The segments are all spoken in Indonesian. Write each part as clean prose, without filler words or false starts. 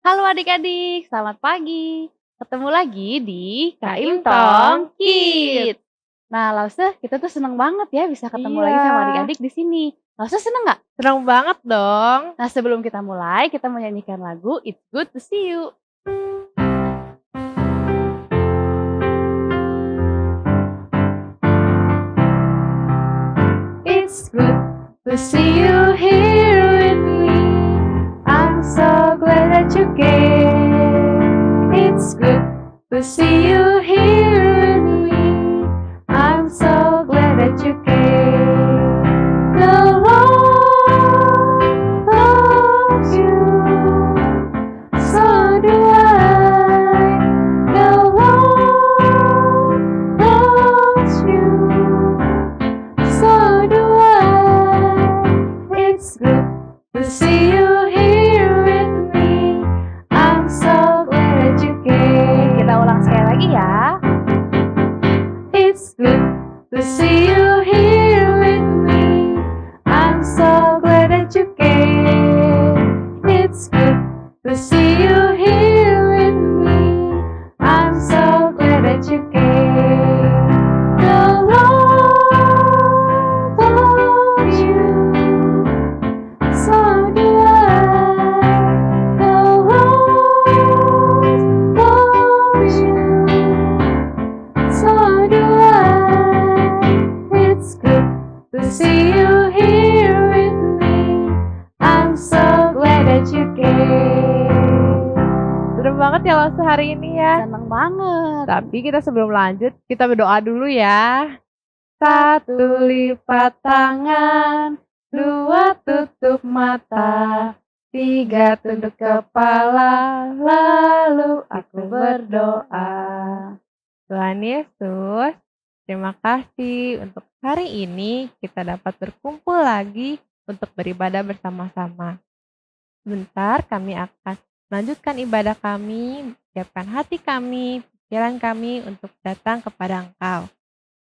Halo adik-adik, selamat pagi. Ketemu lagi di Kak Kaim Intong Tong Kids. Kids. Nah, Lause, kita tuh seneng banget ya bisa ketemu lagi Iya, sama adik-adik di sini. Lause seneng nggak? senang banget dong. Nah, sebelum kita mulai, kita menyanyikan lagu It's Good to See You. It's good to see you here with me. I'm so glad that you came. It's good to see you here with me. I'm so glad that you came. The Lord loves you, so do I. The Lord loves you, so do I. It's good to see you here with me. I'm so glad that you came. Kita ulang sekali lagi ya. It's good to see you here with me. I'm so glad that you came. It's good to see you here with me. I'm so glad that you came. The Lord loves you, so do I. The Lord loves you, so do I. It's good to see you here with me. I'm so glad that you came. Seru banget ya Lause hari ini ya. Seneng banget. Tapi kita sebelum lanjut, kita berdoa dulu ya. Satu, lipat tangan. Dua, tutup mata. Tiga, tunduk kepala. Lalu aku berdoa. Tuhan Yesus, terima kasih untuk hari ini kita dapat berkumpul lagi untuk beribadah bersama-sama. Sebentar kami akan melanjutkan ibadah kami, siapkan hati kami, pikiran kami untuk datang kepada Engkau.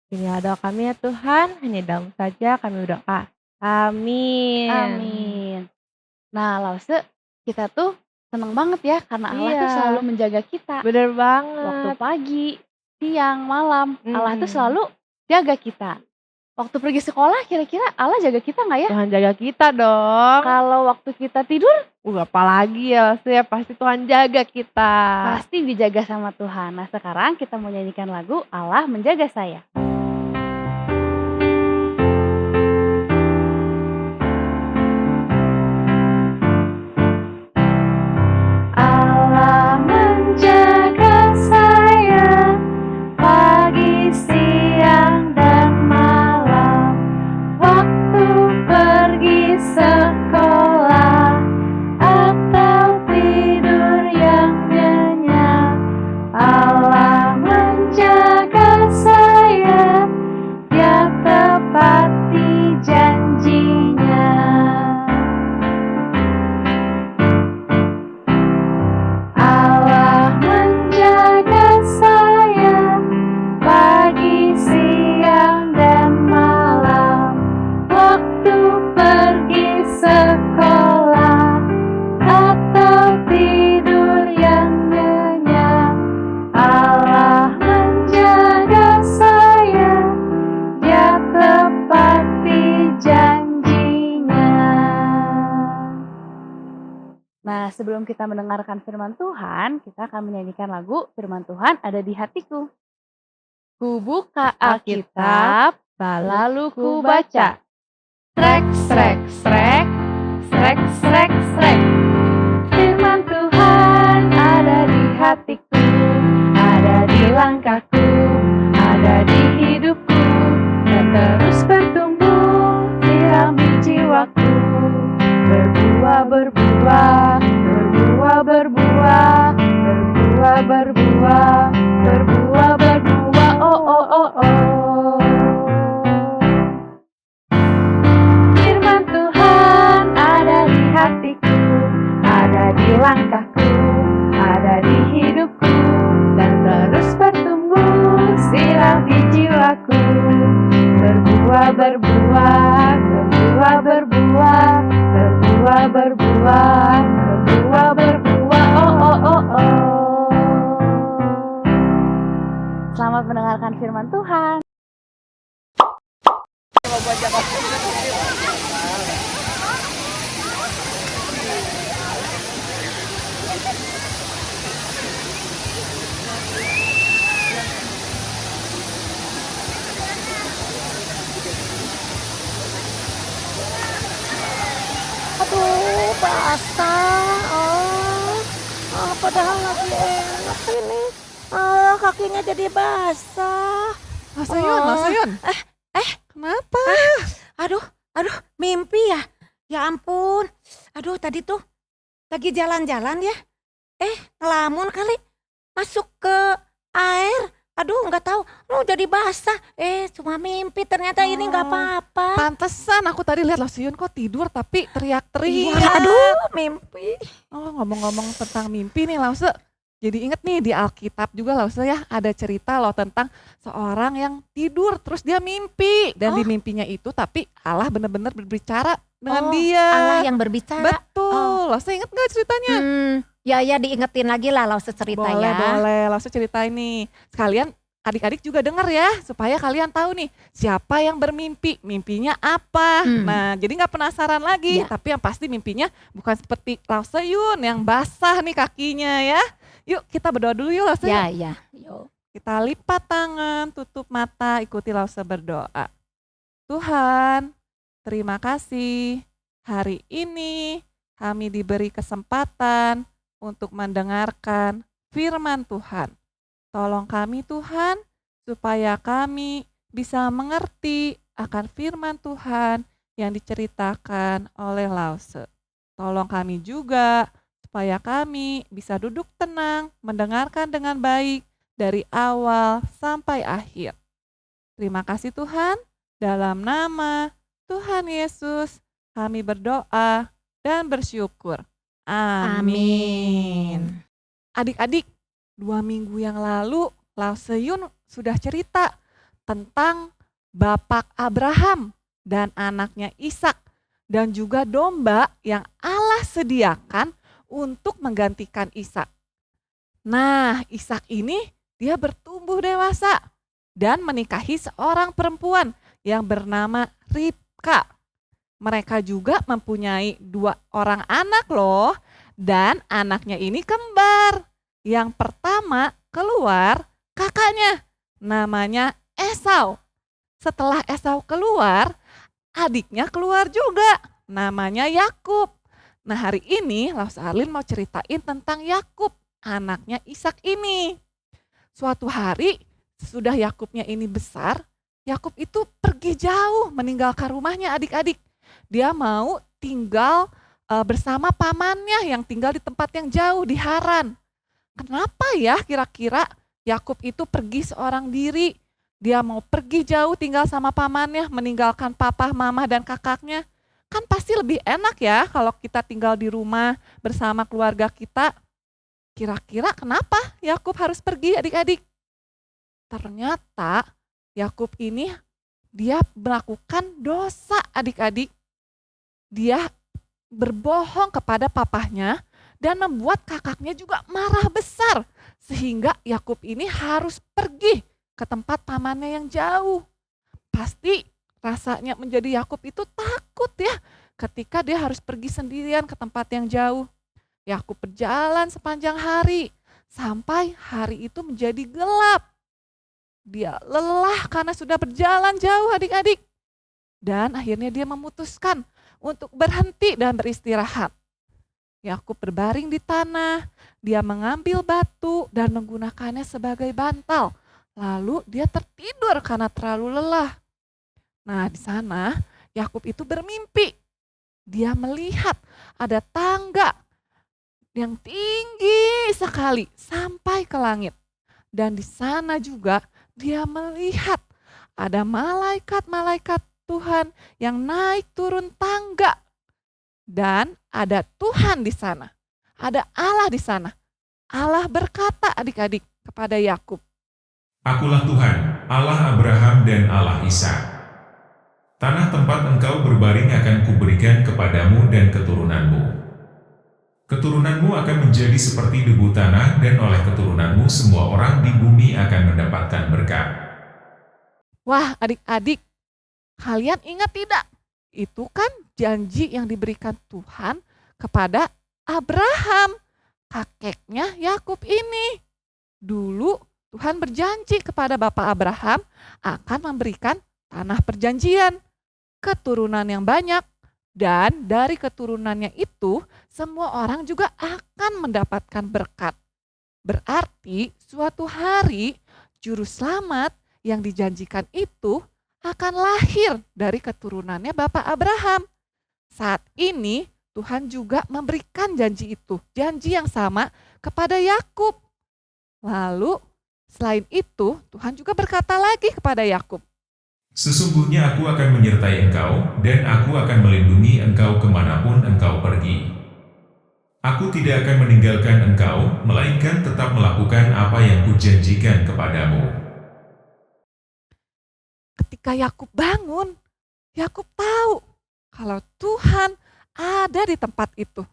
Inilah doa kami ya Tuhan, hanya dalam saja kami berdoa. Amin. Amin. Nah, Lause, kita tuh seneng banget ya karena Allah tuh Iya. selalu menjaga kita. Bener banget. Waktu pagi, siang, malam, Allah tuh selalu jaga kita. Waktu pergi sekolah, kira-kira Allah jaga kita nggak ya? Tuhan jaga kita dong. Kalau waktu kita tidur, Apalagi ya Lause ya, pasti Tuhan jaga kita. pasti dijaga sama Tuhan. Nah, sekarang kita mau nyanyikan lagu Allah Menjaga Saya. Allah menjaga saya pagi, siang, dan malam. Waktu pergi sekolah atau tidur yang nyenyak, Allah menjaga saya, Dia tepati janjinya. Allah menjaga saya pagi, siang, dan malam. Waktu pergi sekolah atau tidur yang nyenyak, Allah menjaga saya, Dia tepati janjinya. Nah, sebelum kita mendengarkan firman Tuhan, kita akan menyanyikan lagu Firman Tuhan Ada di Hatiku. Ku buka Alkitab, lalu ku baca. Srek, srek, srek, srek, srek, srek. Firman Tuhan ada di hatiku, ada di langkahku, ada di hidupku, dan terus bertumbuh, sirami jiwaku. Berbuah, berbuah, berbuah, berbuah, berbuah, berbuah, berbuah, berbuah, oh, oh, oh, oh. Firman Tuhan ada di hatiku, ada di langkahku, ada di hidupku, dan terus bertumbuh, sirami jiwaku. Berbuah, berbuah, berbuah, berbuah, berbuah, berbuah, berbuah, berbuah, oh, akan firman Tuhan. Aduh, basah. Padahal lagi enak ini. Kakinya jadi basah. Sayun. Kenapa? Aduh, mimpi ya? Ya ampun. Aduh, tadi tuh lagi jalan-jalan ya. Ngelamun kali. Masuk ke air. Aduh, nggak tahu. Jadi basah. Cuma mimpi. Ternyata ini nggak apa-apa. Pantesan aku tadi lihat Lasiyun kok tidur tapi teriak-teriak. Iya, aduh, mimpi. Ngomong-ngomong tentang mimpi nih Lause. Jadi inget nih di Alkitab juga Lause ya ada cerita loh tentang seorang yang tidur terus dia mimpi. Dan di mimpinya itu tapi Allah benar-benar berbicara dengan dia. Allah yang berbicara. Betul. Lause inget gak ceritanya? Ya diingetin lagi lah Lause cerita ya. Boleh. Lause ceritain nih. Sekalian adik-adik juga denger ya supaya kalian tahu nih siapa yang bermimpi, mimpinya apa. Nah jadi gak penasaran lagi. Tapi yang pasti mimpinya bukan seperti Lause Yun yang basah nih kakinya ya. Yuk kita berdoa dulu yuk Lause. Ya. Yuk. Kita lipat tangan, tutup mata, ikuti Lause berdoa. Tuhan, terima kasih. Hari ini kami diberi kesempatan untuk mendengarkan firman Tuhan. Tolong kami Tuhan, supaya kami bisa mengerti akan firman Tuhan yang diceritakan oleh Lause. Tolong kami juga supaya kami bisa duduk tenang, mendengarkan dengan baik dari awal sampai akhir. Terima kasih Tuhan, dalam nama Tuhan Yesus kami berdoa dan bersyukur. Amin. Adik-adik, 2 minggu yang lalu Lause Yun sudah cerita tentang Bapak Abraham dan anaknya Ishak dan juga domba yang Allah sediakan untuk menggantikan Ishak. Nah, Ishak ini dia bertumbuh dewasa dan menikahi seorang perempuan yang bernama Ribka. Mereka juga mempunyai 2 orang anak loh, dan anaknya ini kembar. Yang pertama keluar kakaknya, namanya Esau. Setelah Esau keluar, adiknya keluar juga, namanya Yakub. Nah hari ini Lause Arlin mau ceritain tentang Yakub, anaknya Ishak ini. Suatu hari sesudah Yakubnya ini besar, Yakub itu pergi jauh meninggalkan rumahnya adik-adik. Dia mau tinggal bersama pamannya yang tinggal di tempat yang jauh di Haran. Kenapa ya kira-kira Yakub itu pergi seorang diri? Dia mau pergi jauh tinggal sama pamannya, meninggalkan papa, mama, dan kakaknya. Kan pasti lebih enak ya kalau kita tinggal di rumah bersama keluarga kita. Kira-kira kenapa Yakub harus pergi adik-adik? Ternyata Yakub ini dia melakukan dosa adik-adik. Dia berbohong kepada papahnya dan membuat kakaknya juga marah besar. Sehingga Yakub ini harus pergi ke tempat pamannya yang jauh. Pasti rasanya menjadi Yakub itu takut ya ketika dia harus pergi sendirian ke tempat yang jauh. Yakub berjalan sepanjang hari sampai hari itu menjadi gelap. Dia lelah karena sudah berjalan jauh adik-adik. Dan akhirnya dia memutuskan untuk berhenti dan beristirahat. Yakub berbaring di tanah, dia mengambil batu dan menggunakannya sebagai bantal. Lalu dia tertidur karena terlalu lelah. Nah di sana Yakub itu bermimpi. Dia melihat ada tangga yang tinggi sekali sampai ke langit. Dan di sana juga dia melihat ada malaikat-malaikat Tuhan yang naik turun tangga. Dan ada Tuhan di sana. Ada Allah di sana. Allah berkata adik-adik kepada Yakub, Akulah Tuhan, Allah Abraham dan Allah Ishak. Tanah tempat engkau berbaring akan kuberikan kepadamu dan keturunanmu. Keturunanmu akan menjadi seperti debu tanah dan oleh keturunanmu semua orang di bumi akan mendapatkan berkat. Wah, adik-adik, kalian ingat tidak? Itu kan janji yang diberikan Tuhan kepada Abraham, kakeknya Yakub ini. Dulu Tuhan berjanji kepada Bapak Abraham akan memberikan tanah perjanjian, keturunan yang banyak, dan dari keturunannya itu semua orang juga akan mendapatkan berkat. Berarti suatu hari juru selamat yang dijanjikan itu akan lahir dari keturunannya Bapak Abraham. Saat ini Tuhan juga memberikan janji itu, janji yang sama kepada Yakub. Lalu selain itu Tuhan juga berkata lagi kepada Yakub, Sesungguhnya aku akan menyertai engkau, dan aku akan melindungi engkau kemanapun engkau pergi. Aku tidak akan meninggalkan engkau, melainkan tetap melakukan apa yang kujanjikan kepadamu. ketika Yakub bangun, Yakub tahu kalau Tuhan ada di tempat itu.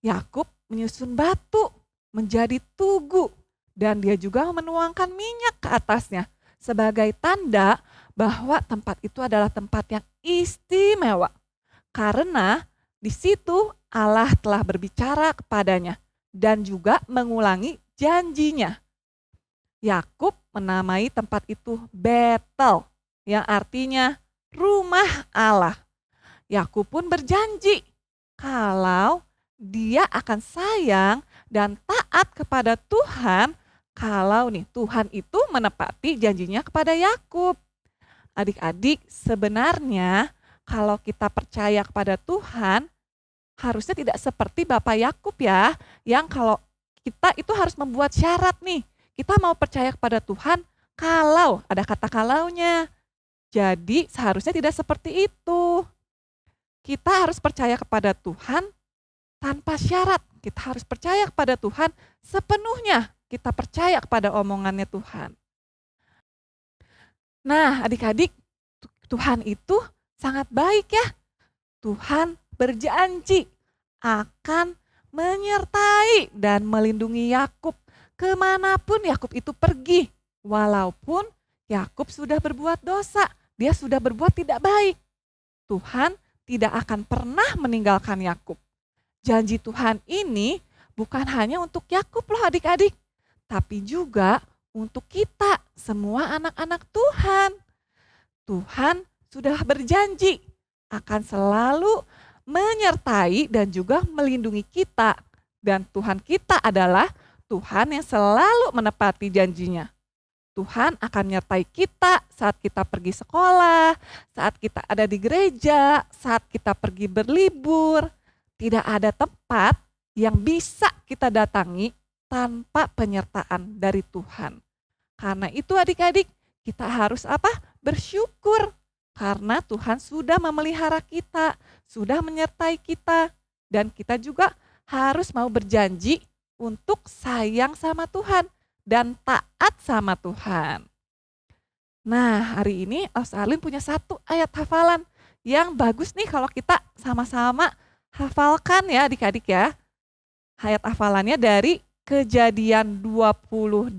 Yakub menyusun batu menjadi tugu dan dia juga menuangkan minyak ke atasnya sebagai tanda bahwa tempat itu adalah tempat yang istimewa. Karena di situ Allah telah berbicara kepadanya dan juga mengulangi janjinya. Yakub menamai tempat itu Betel, yang artinya rumah Allah. Yakub pun berjanji kalau dia akan sayang dan taat kepada Tuhan kalau Tuhan itu menepati janjinya kepada Yakub. Adik-adik, sebenarnya kalau kita percaya kepada Tuhan, harusnya tidak seperti Bapak Yakub ya, yang kalau kita itu harus membuat syarat nih. Kita mau percaya kepada Tuhan kalau ada kata kalaunya. Jadi seharusnya tidak seperti itu. Kita harus percaya kepada Tuhan tanpa syarat. Kita harus percaya kepada Tuhan sepenuhnya. Kita percaya kepada omongannya Tuhan. Nah, adik-adik, Tuhan itu sangat baik ya. Tuhan berjanji akan menyertai dan melindungi Yakub kemanapun Yakub itu pergi. Walaupun Yakub sudah berbuat dosa, dia sudah berbuat tidak baik. Tuhan tidak akan pernah meninggalkan Yakub. Janji Tuhan ini bukan hanya untuk Yakub loh adik-adik, tapi juga untuk kita, semua anak-anak Tuhan. Tuhan sudah berjanji akan selalu menyertai dan juga melindungi kita. Dan Tuhan kita adalah Tuhan yang selalu menepati janjinya. Tuhan akan menyertai kita saat kita pergi sekolah, saat kita ada di gereja, saat kita pergi berlibur. Tidak ada tempat yang bisa kita datangi tanpa penyertaan dari Tuhan. Karena itu adik-adik, kita harus apa? Bersyukur. Karena Tuhan sudah memelihara kita, sudah menyertai kita. Dan kita juga harus mau berjanji untuk sayang sama Tuhan dan taat sama Tuhan. Nah, hari ini Ausalin punya satu ayat hafalan yang bagus nih kalau kita sama-sama hafalkan ya adik-adik ya. Ayat hafalannya dari Kejadian 28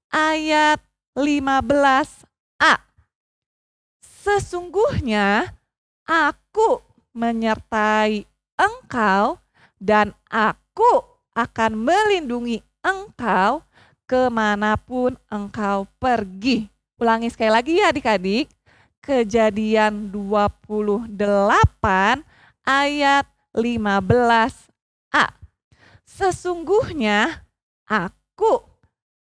ayat 15a. Sesungguhnya aku menyertai engkau dan aku akan melindungi engkau kemanapun engkau pergi. Ulangi sekali lagi ya adik-adik. Kejadian 28 ayat 15a. Sesungguhnya aku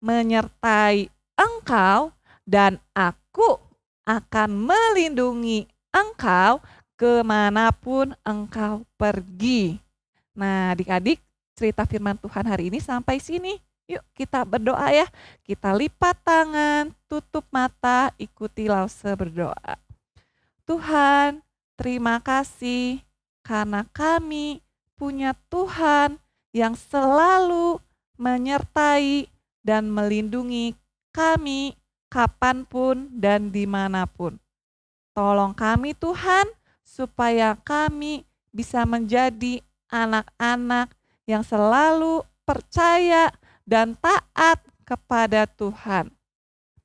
menyertai engkau dan aku akan melindungi engkau kemanapun engkau pergi. Nah adik-adik, cerita firman Tuhan hari ini sampai sini. Yuk kita berdoa ya. Kita lipat tangan, tutup mata, ikuti Lause berdoa. Tuhan, terima kasih karena kami punya Tuhan yang selalu menyertai dan melindungi kami kapanpun dan dimanapun. Tolong kami Tuhan supaya kami bisa menjadi anak-anak yang selalu percaya dan taat kepada Tuhan.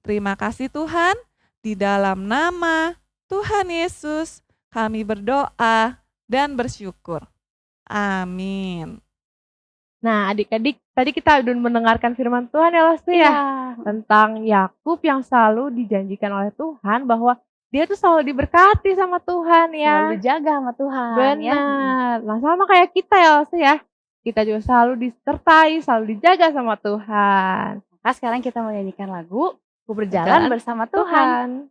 Terima kasih Tuhan, di dalam nama Tuhan Yesus kami berdoa dan bersyukur. Amin. Nah, adik-adik, tadi kita udah mendengarkan firman Tuhan ya, Lesti ya, tentang Yakub yang selalu dijanjikan oleh Tuhan bahwa dia tuh selalu diberkati sama Tuhan ya. Selalu dijaga sama Tuhan ya. Benar. Nah, sama kayak kita ya, Lesti ya. Kita juga selalu disertai, selalu dijaga sama Tuhan. Maka sekarang kita mau nyanyikan lagu Ku Berjalan Bersama Tuhan.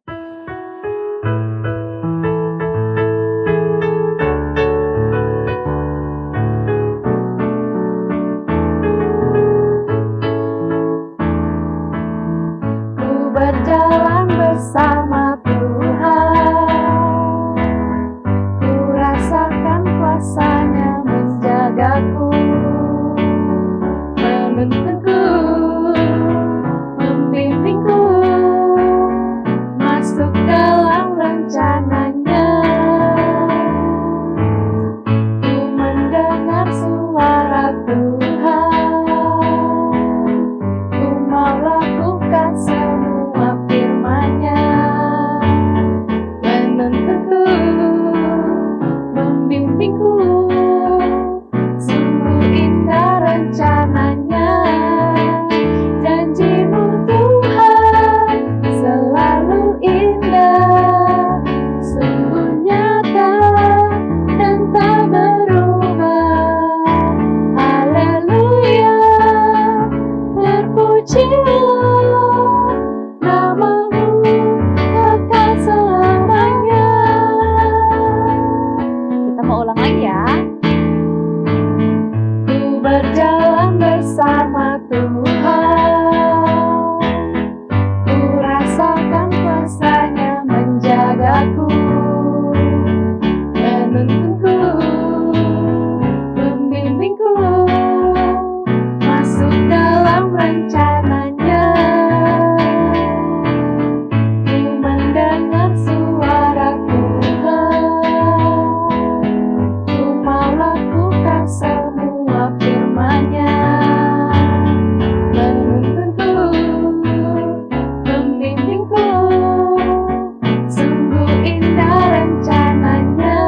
Ku berjalan bersama Tuhan, ku rasakan kuasa-Nya menjagaku, menuntunku, membimbingku, masuk dalam rencananya. Ku mendengar suara Tuhan, ku mau lakukan semua firman-Nya, menuntunku, membimbingku, sungguh indah rencananya. Janji-Mu Tuhan selalu indah, sungguh nyata dan tak berubah. Haleluya, terpujilah nama-Mu kekal selamanya. Kita mau ulang lagi ya. Ku berjalan bersama Tuhan, ku rasakan kuasa-Nya menjagaku, menuntunku, membimbingku, masuk dalam rencananya. Ku mendengar suara Tuhan, ku mau lakukan semua firman-Nya, menuntunku, membimbingku, sungguh indah rencananya.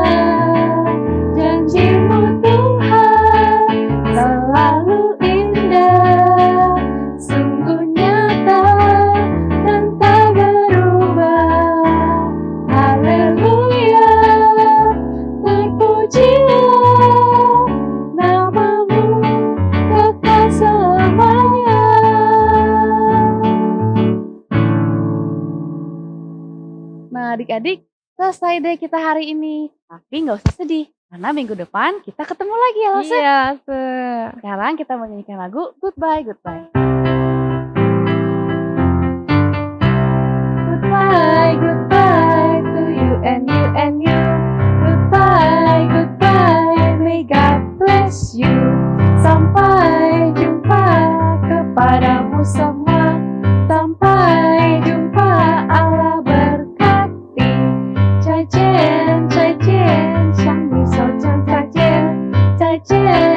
Janji-Mu Tuhan selalu indah, sungguh nyata dan tak berubah. Haleluya, terpujilah nama-Mu kekal selamanya. Nah, adik-adik, selesai deh kita hari ini. Tapi nggak usah sedih, karena minggu depan kita ketemu lagi ya, Lesti. Iya, Sekarang kita mau nyanyikan lagu Goodbye, Goodbye. Goodbye, goodbye to you and you and you. Goodbye, goodbye, may God bless you. Sampai jumpa kepadamu semua. Sampai jumpa, Allah berkati. 再见，再见，向你说声再见，再见。